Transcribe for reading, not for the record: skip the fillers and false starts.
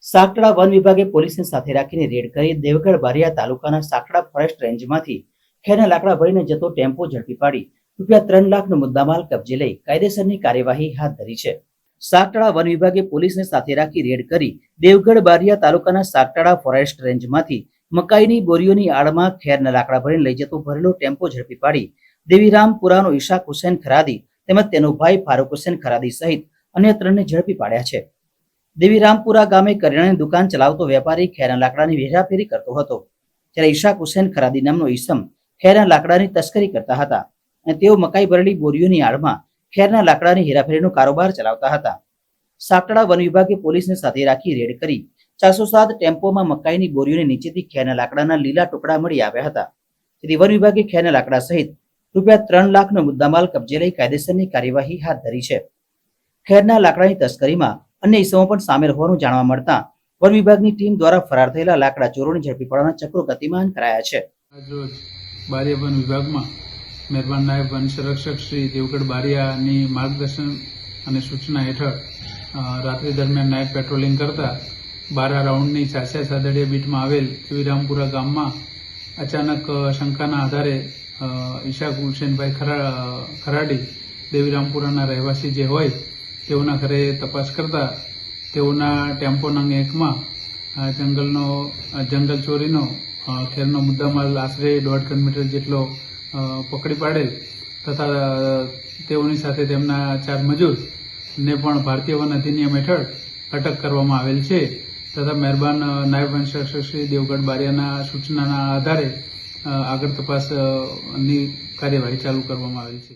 સાંકડા વન વિભાગે પોલીસને સાથે રાખીને રેડ કરી દેવગઢ બારિયા તાલુકાના સાંકડા ફોરેસ્ટ રેન્જમાંથી ખેરના લાકડા ભરીને જતો ટેમ્પો ઝડપી પાડી ₹3 લાખનો મુદ્દામાલ કબજે લઈ કાયદેસરની કાર્યવાહી હાથ ધરી છે। સાંકડા વન વિભાગે પોલીસને સાથે રાખી રેડ કરી દેવગઢ બારિયા તાલુકાના સાંકડા ફોરેસ્ટ રેન્જમાંથી મકાઈની બોરીઓની આડમાં ખેરના લાકડા ભરીને લઈ જતો ભરેલો ટેમ્પો ઝડપી પાડી દેવીરામપુરાનો ઈશાક હુસેન ખરાદી તેમજ તેનો ભાઈ ફારૂક હુસેન ખરાદી સહિત અન્ય 3ને ઝડપી પાડ્યા છે। દેવીરામપુરા ગામે કરિયાણાની દુકાન ચલાવતો વેપારી ખેરના લાકડાની હેરાફેરી કરતો હતો, જ્યારે ઈશાક હુસેન ખરાદી નામનો ઈસમ ખેરના લાકડાની તસ્કરી કરતા હતા અને તેઓ મકાઈ ભરેલી બોરીઓની આડમાં ખેરના લાકડાની હેરાફેરીનો કારોબાર ચલાવતા હતા। સાંકડા વન વિભાગે પોલીસને સાથે રાખી રેડ કરી 407 ટેમ્પોમાં મકાઈની બોરીઓની નીચેથી ખેરના લાકડાના લીલા ટુકડા મળી આવ્યા હતા, જેથી વન વિભાગે ખેરના લાકડા સહિત ₹3 લાખનો મુદ્દામાલ કબજે લઈ કાયદેસરની કાર્યવાહી હાથ ધરી છે। ખેરના લાકડાની તસ્કરીમાં અન્ય ઇસમો પણ સામેલ હોવાનું જાણવા મળતા વન વિભાગની ટીમ દ્વારા ફરાર થયેલા લાકડા ચોરોને ઝડપી પાડવાના ચક્રો ગતિમાન કરાયા છે। રોજ બારિયા વન વિભાગમાં મહેરબાન નાયબ વન સંરક્ષક શ્રી દેવગઢ બારિયાની માર્ગદર્શન અને સૂચના હેઠળ રાત્રિ દરમિયાન નાઇટ પેટ્રોલિંગ કરતા 12 રાઉન્ડની સાદડિયા બીટમાં આવેલ દેવીરામપુરા ગામમાં અચાનક શંકાના આધારે ઈશાક હુસેનભાઈ ખરાડી દેવીરામપુરાના રહેવાસી જે હોય તેઓના ઘરે તપાસ કરતા તેઓના ટેમ્પો નંગ 1માં જંગલ ચોરીનો ખેરનો મુદ્દામાલ આશરે 1.5 કિલોમીટર જેટલો પકડી પાડેલ તથા તેઓની સાથે તેમના 4 મજૂરને પણ ભારતીય વન અધિનિયમ હેઠળ અટક કરવામાં આવેલ છે તથા મહેરબાન નાયબ વન સંરક્ષક શ્રી દેવગઢ બારિયાના સૂચનાના આધારે આગળ તપાસની કાર્યવાહી ચાલુ કરવામાં આવેલ છે।